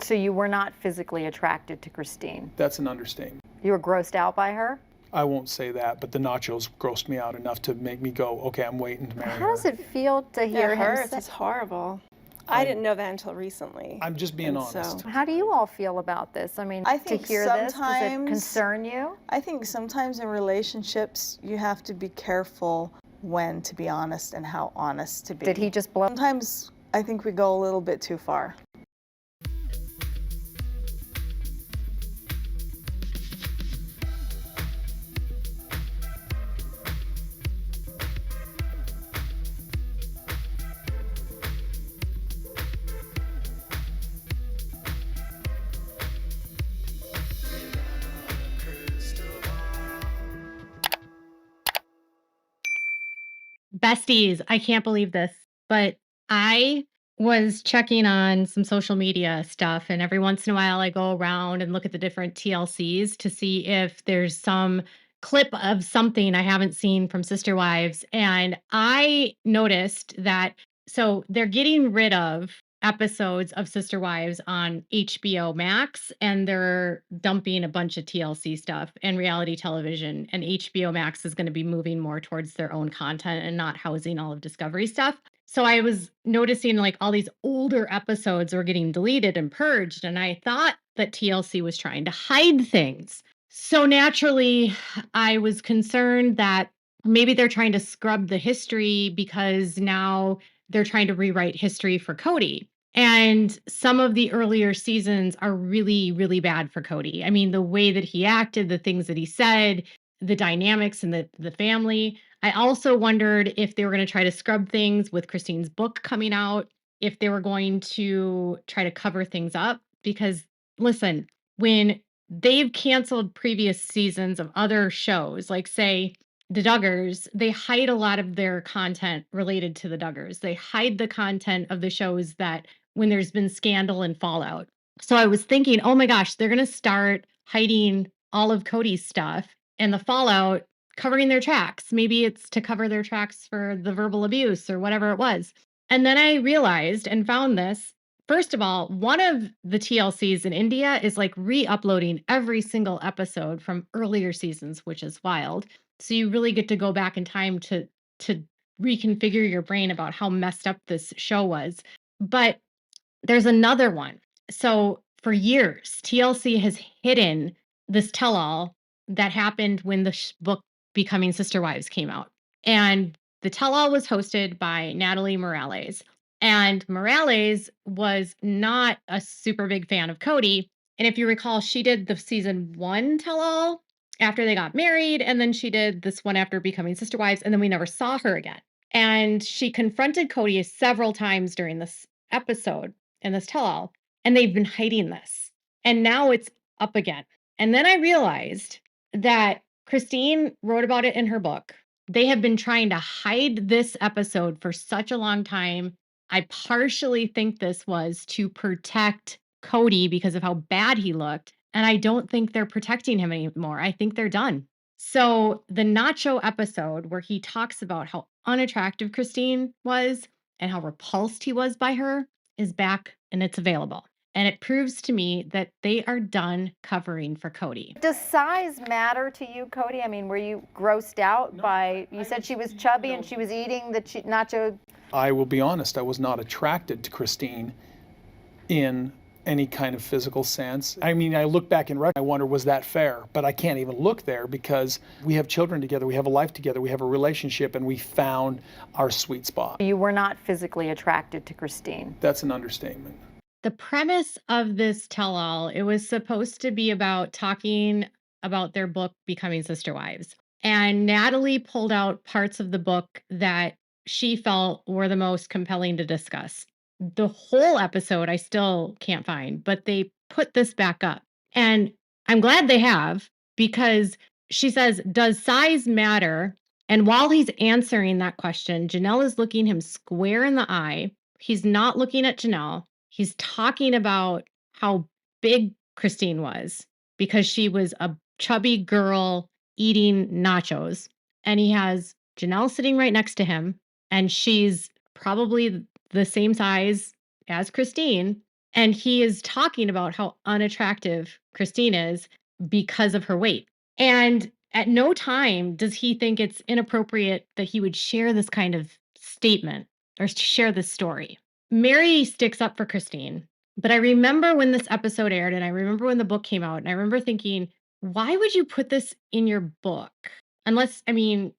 So you were not physically attracted to Christine? That's an understatement. You were grossed out by her? I won't say that, but the nachos grossed me out enough to make me go, okay, I'm waiting to marry her. How does it feel to hear It him hurts. say? It's horrible. I didn't know that until recently. I'm just being And honest. so- How do you all feel about this? I mean, I to think hear this, does it sometimes- concern you? I think sometimes in relationships, you have to be careful when to be honest and how honest to be. Did he just blow? Sometimes I think we go a little bit too far. Besties, I can't believe this, but I was checking on some social media stuff, and every once in a while I go around and look at the different TLCs to see if there's some clip of something I haven't seen from Sister Wives. And I noticed that so they're getting rid of episodes of Sister Wives on HBO Max, and they're dumping a bunch of TLC stuff and reality television. And HBO Max is going to be moving more towards their own content and not housing all of Discovery stuff. So I was noticing like all these older episodes were getting deleted and purged, and I thought that TLC was trying to hide things. So naturally, I was concerned that maybe they're trying to scrub the history because now they're trying to rewrite history for Cody. And some of the earlier seasons are really, really bad for Cody. I mean, the way that he acted, the things that he said, the dynamics in the family. I also wondered if they were going to try to scrub things with Christine's book coming out, if they were going to try to cover things up. Because listen, when they've canceled previous seasons of other shows, like say the Duggars, they hide a lot of their content related to the Duggars. They hide the content of the shows that when there's been scandal and fallout. So I was thinking, oh my gosh, they're going to start hiding all of Cody's stuff and the fallout, covering their tracks. Maybe it's to cover their tracks for the verbal abuse or whatever it was. And then I realized and found this. First of all, one of the TLCs in India is like re-uploading every single episode from earlier seasons, which is wild. So you really get to go back in time to reconfigure your brain about how messed up this show was. But there's another one. So for years, TLC has hidden this tell-all that happened when the book Becoming Sister Wives came out. And the tell-all was hosted by Natalie Morales. And Morales was not a super big fan of Cody. And if you recall, she did the season 1 tell-all after they got married. And then she did this one after Becoming Sister Wives. And then we never saw her again. And she confronted Cody several times during this episode and this tell-all, and they've been hiding this. And now it's up again. And then I realized that Christine wrote about it in her book. They have been trying to hide this episode for such a long time. I partially think this was to protect Cody because of how bad he looked. And I don't think they're protecting him anymore. I think they're done. So the Nacho episode where he talks about how unattractive Christine was and how repulsed he was by her is back and it's available. And it proves to me that they are done covering for Cody. Does size matter to you, Cody? I mean, were you grossed out by, you said she was chubby and she was eating the nacho? I will be honest, I was not attracted to Christine in any kind of physical sense. I mean, I look back and I wonder, was that fair? But I can't even look there because we have children together, we have a life together, we have a relationship, and we found our sweet spot. You were not physically attracted to Christine. That's an understatement. The premise of this tell-all, it was supposed to be about talking about their book, Becoming Sister Wives. And Natalie pulled out parts of the book that she felt were the most compelling to discuss. The whole episode I still can't find, but they put this back up. And I'm glad they have, because she says, does size matter? And while he's answering that question, Janelle is looking him square in the eye. He's not looking at Janelle. He's talking about how big Christine was because she was a chubby girl eating nachos. And he has Janelle sitting right next to him, and she's probably the same size as Christine. And he is talking about how unattractive Christine is because of her weight. And at no time does he think it's inappropriate that he would share this kind of statement or share this story. Mary sticks up for Christine. But I remember when this episode aired and I remember when the book came out and I remember thinking, why would you put this in your book? Unless, I mean,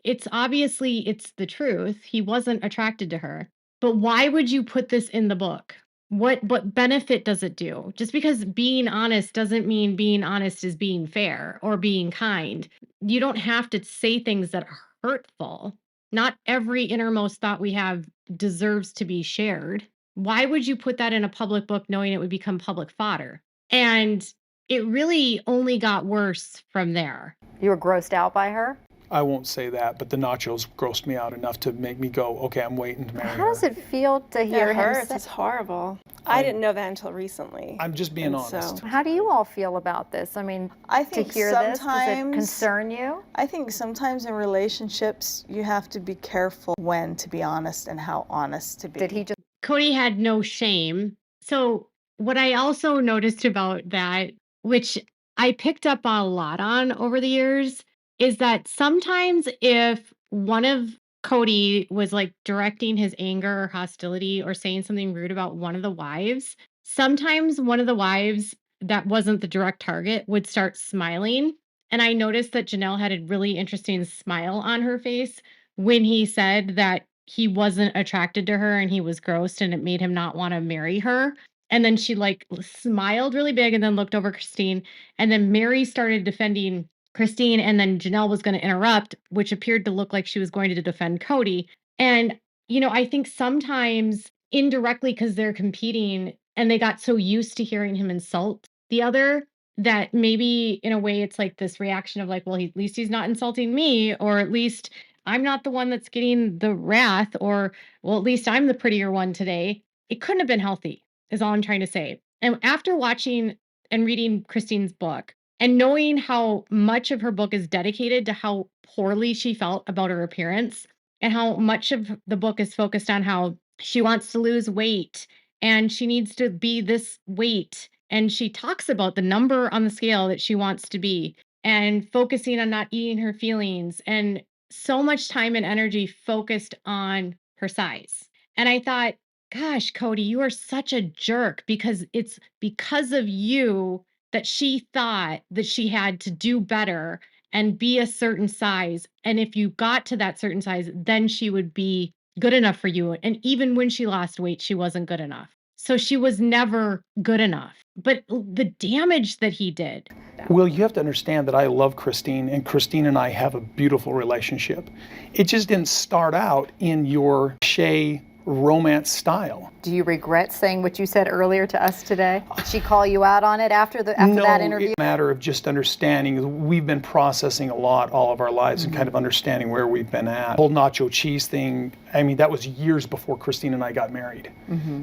it's obviously it's the truth. He wasn't attracted to her. But why would you put this in the book? What benefit does it do? Just because being honest doesn't mean being honest is being fair or being kind. You don't have to say things that are hurtful. Not every innermost thought we have deserves to be shared. Why would you put that in a public book knowing it would become public fodder? And it really only got worse from there. You were grossed out by her? I won't say that, but the nachos grossed me out enough to make me go, okay, I'm waiting to marry her. How does it feel to hear It him hurts. say? It's horrible. I didn't know that until recently. I'm just being And so- honest. How do you all feel about this? I mean, I to think hear this, does it sometimes concern you? I think sometimes in relationships you have to be careful when to be honest and how honest to be. Did he just Cody had no shame. So, what I also noticed about that, which I picked up a lot on over the years, is that sometimes if one of Cody was like directing his anger or hostility or saying something rude about one of the wives, sometimes one of the wives that wasn't the direct target would start smiling. And I noticed that Janelle had a really interesting smile on her face when he said that he wasn't attracted to her and he was grossed and it made him not want to marry her. And then she like smiled really big and then looked over Christine. And then Mary started defending Christine. And then Janelle was going to interrupt, which appeared to look like she was going to defend Cody. And, you know, I think sometimes indirectly because they're competing and they got so used to hearing him insult the other that maybe in a way it's like this reaction of like, well, at least he's not insulting me, or at least I'm not the one that's getting the wrath, or well, at least I'm the prettier one today. It couldn't have been healthy, is all I'm trying to say. And after watching and reading Christine's book and knowing how much of her book is dedicated to how poorly she felt about her appearance and how much of the book is focused on how she wants to lose weight and she needs to be this weight. And she talks about the number on the scale that she wants to be and focusing on not eating her feelings and so much time and energy focused on her size. And I thought, gosh, Cody, you are such a jerk because it's because of you that she thought that she had to do better and be a certain size. And if you got to that certain size, then she would be good enough for you. And even when she lost weight, she wasn't good enough. So she was never good enough. But the damage that he did. Well, you have to understand that I love Christine, and Christine and I have a beautiful relationship. It just didn't start out in your cliche romance style. do you regret saying what you said earlier to us today? Did she call you out on it after that interview? It's a matter of just understanding. We've been processing a lot all of our lives and kind of understanding where we've been at. The whole nacho cheese thing, I mean, that was years before Christine and I got married.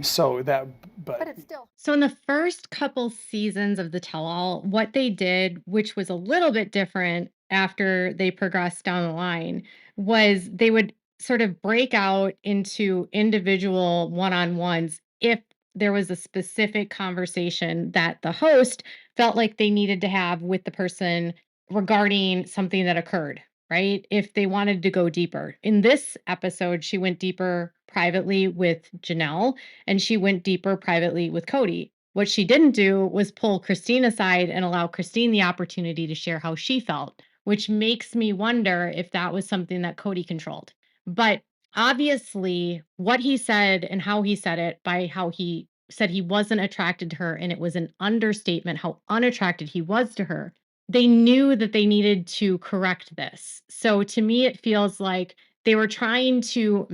So that, But it's still So in the first couple seasons of the tell-all, what they did, which was a little bit different after they progressed down the line, was they would sort of break out into individual one-on-ones if there was a specific conversation that the host felt like they needed to have with the person regarding something that occurred, right? If they wanted to go deeper. In this episode, she went deeper privately with Janelle and she went deeper privately with Cody. What she didn't do was pull Christine aside and allow Christine the opportunity to share how she felt, which makes me wonder if that was something that Cody controlled. But obviously, what he said and how he said it, by how he said he wasn't attracted to her, and it was an understatement how unattracted he was to her, they knew that they needed to correct this. So to me, it feels like they were trying to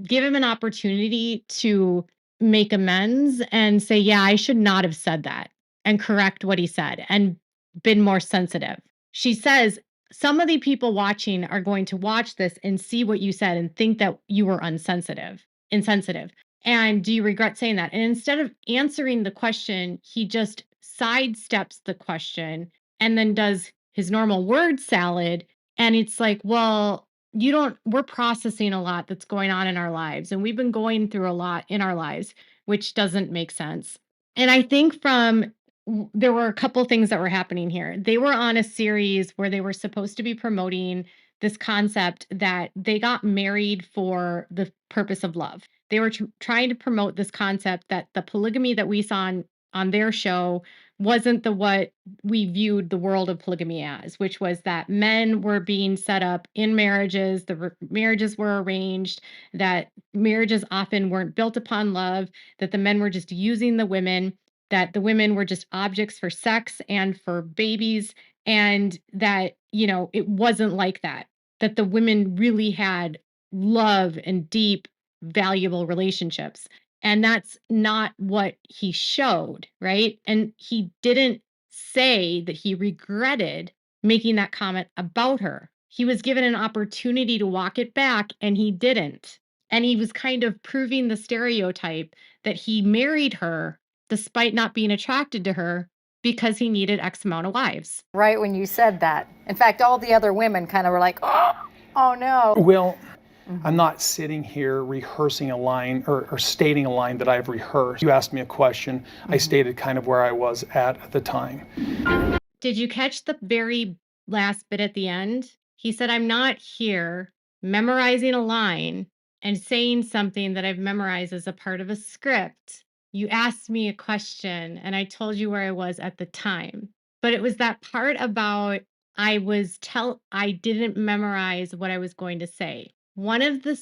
give him an opportunity to make amends and say, yeah, I should not have said that, and correct what he said and been more sensitive. She says, some of the people watching are going to watch this and see what you said and think that you were insensitive. And do you regret saying that? And instead of answering the question, he just sidesteps the question and then does his normal word salad. And it's like, well, we're processing a lot that's going on in our lives. And we've been going through a lot in our lives. which doesn't make sense. And I think there were a couple things that were happening here. They were on a series where they were supposed to be promoting this concept that they got married for the purpose of love. They were trying to promote this concept that the polygamy that we saw on their show wasn't what we viewed the world of polygamy as, which was that men were being set up in marriages, marriages were arranged, that marriages often weren't built upon love, that the men were just using the women, that the women were just objects for sex and for babies, and that, it wasn't like that the women really had love and deep, valuable relationships. And that's not what he showed, right? And he didn't say that he regretted making that comment about her. He was given an opportunity to walk it back, and he didn't. And he was kind of proving the stereotype that he married her despite not being attracted to her because he needed X amount of wives. Right when you said that. In fact, all the other women kind of were like, oh no. Well, I'm not sitting here rehearsing a line or stating a line that I've rehearsed. You asked me a question. I stated kind of where I was at the time. Did you catch the very last bit at the end? He said, I'm not here memorizing a line and saying something that I've memorized as a part of a script. You asked me a question and I told you where I was at the time. But it was that part about I didn't memorize what I was going to say. One of the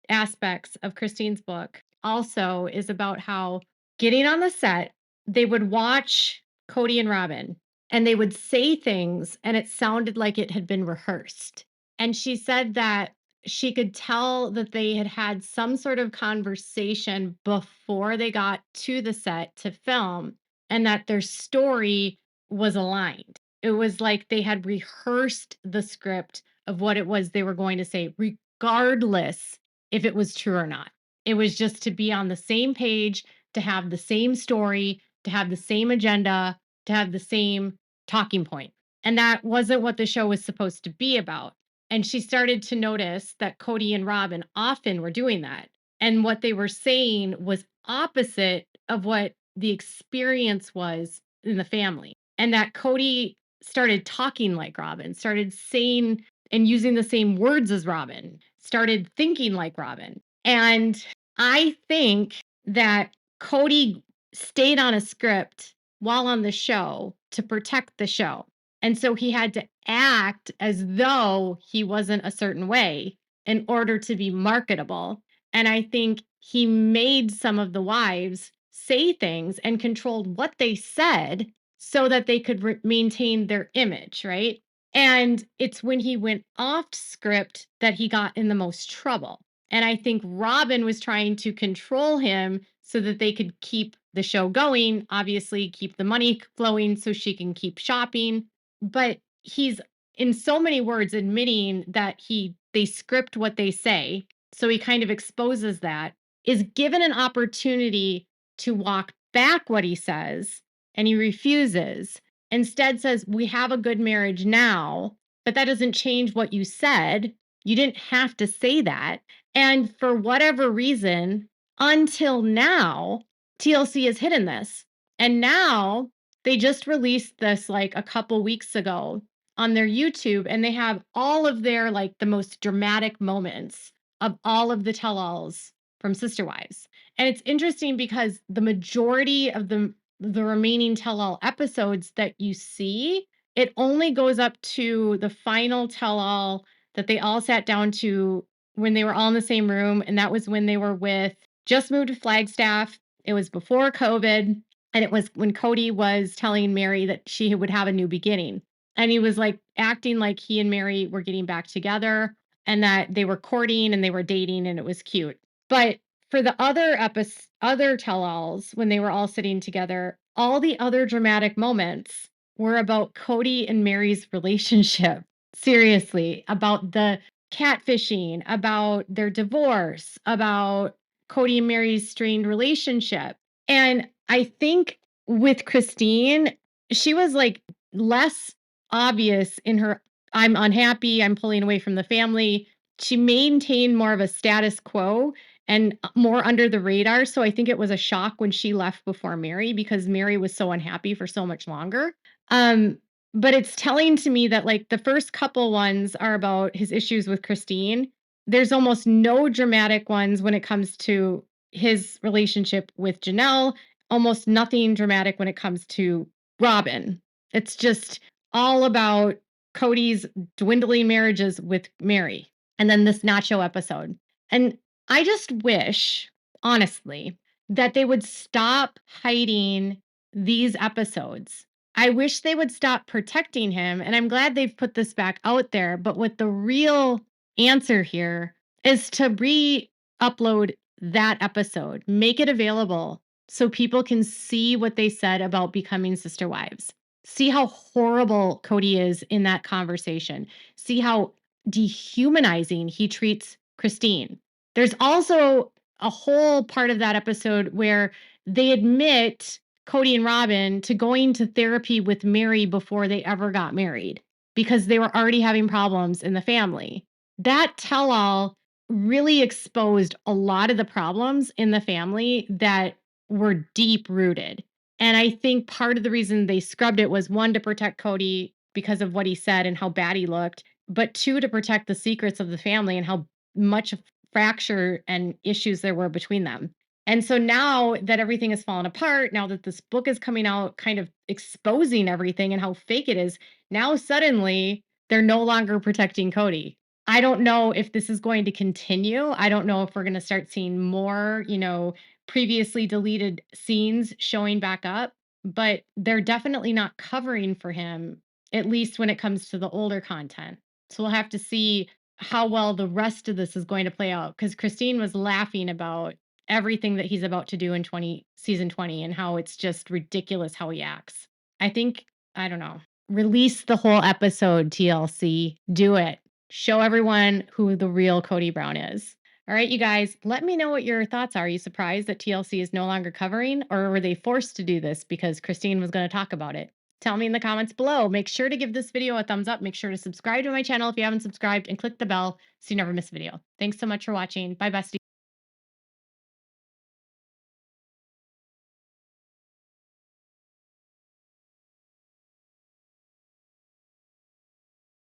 aspects of Christine's book also is about how getting on the set, they would watch Cody and Robin and they would say things and it sounded like it had been rehearsed. And she said that she could tell that they had had some sort of conversation before they got to the set to film and that their story was aligned. It was like they had rehearsed the script of what it was they were going to say, regardless if it was true or not. It was just to be on the same page, to have the same story, to have the same agenda, to have the same talking point. And that wasn't what the show was supposed to be about. And she started to notice that Cody and Robin often were doing that. And what they were saying was opposite of what the experience was in the family. And that Cody started talking like Robin, started saying and using the same words as Robin, started thinking like Robin. And I think that Cody stayed on a script while on the show to protect the show. And so he had to act as though he wasn't a certain way in order to be marketable. And I think he made some of the wives say things and controlled what they said so that they could maintain their image, right? And it's when he went off script that he got in the most trouble. And I think Robin was trying to control him so that they could keep the show going, obviously keep the money flowing so she can keep shopping. But he's in so many words admitting that they script what they say. So he kind of exposes that, is given an opportunity to walk back what he says, and he refuses. Instead says, we have a good marriage now, but that doesn't change what you said. You didn't have to say that. And for whatever reason, until now, TLC has hidden this. And now they just released this like a couple weeks ago on their YouTube, and they have all of their like the most dramatic moments of all of the tell-alls from Sister Wives. And it's interesting because the majority of the remaining tell-all episodes that you see, it only goes up to the final tell-all that they all sat down to when they were all in the same room. And that was when they were just moved to Flagstaff. It was before COVID. And it was when Cody was telling Mary that she would have a new beginning. And he was like acting like he and Mary were getting back together and that they were courting and they were dating and it was cute. But for the other tell-alls, when they were all sitting together, all the other dramatic moments were about Cody and Mary's relationship. Seriously, about the catfishing, about their divorce, about Cody and Mary's strained relationship. And I think with Christine, she was like less obvious in her, I'm unhappy, I'm pulling away from the family. She maintained more of a status quo. and more under the radar. So I think it was a shock when she left before Mary because Mary was so unhappy for so much longer. Um, but it's telling to me that like the first couple ones are about his issues with Christine. There's almost no dramatic ones when it comes to his relationship with Janelle, almost nothing dramatic when it comes to Robin. It's just all about Cody's dwindling marriages with Mary. And then this Nacho episode. And I just wish, honestly, that they would stop hiding these episodes. I wish they would stop protecting him. And I'm glad they've put this back out there. But what the real answer here is to re upload that episode, make it available so people can see what they said about becoming sister wives. See how horrible Cody is in that conversation. See how dehumanizing he treats Christine. There's also a whole part of that episode where they admit Cody and Robin to going to therapy with Mary before they ever got married because they were already having problems in the family. That tell all really exposed a lot of the problems in the family that were deep rooted. And I think part of the reason they scrubbed it was one, to protect Cody because of what he said and how bad he looked, but two, to protect the secrets of the family and how much fracture and issues there were between them. And so now that everything has fallen apart, now that this book is coming out, kind of exposing everything and how fake it is, now suddenly they're no longer protecting Cody. I don't know if this is going to continue. I don't know if we're going to start seeing more, previously deleted scenes showing back up, but they're definitely not covering for him, at least when it comes to the older content. So we'll have to see how well the rest of this is going to play out, because Christine was laughing about everything that he's about to do in season 20 and how it's just ridiculous how he acts. I think, I don't know, release the whole episode, TLC. Do it. Show everyone who the real Kody Brown is. All right, you guys, let me know what your thoughts are. Are you surprised that TLC is no longer covering, or were they forced to do this because Christine was going to talk about it? Tell me in the comments below. Make sure to give this video a thumbs up. Make sure to subscribe to my channel if you haven't subscribed and click the bell so you never miss a video. Thanks so much for watching. Bye, besties.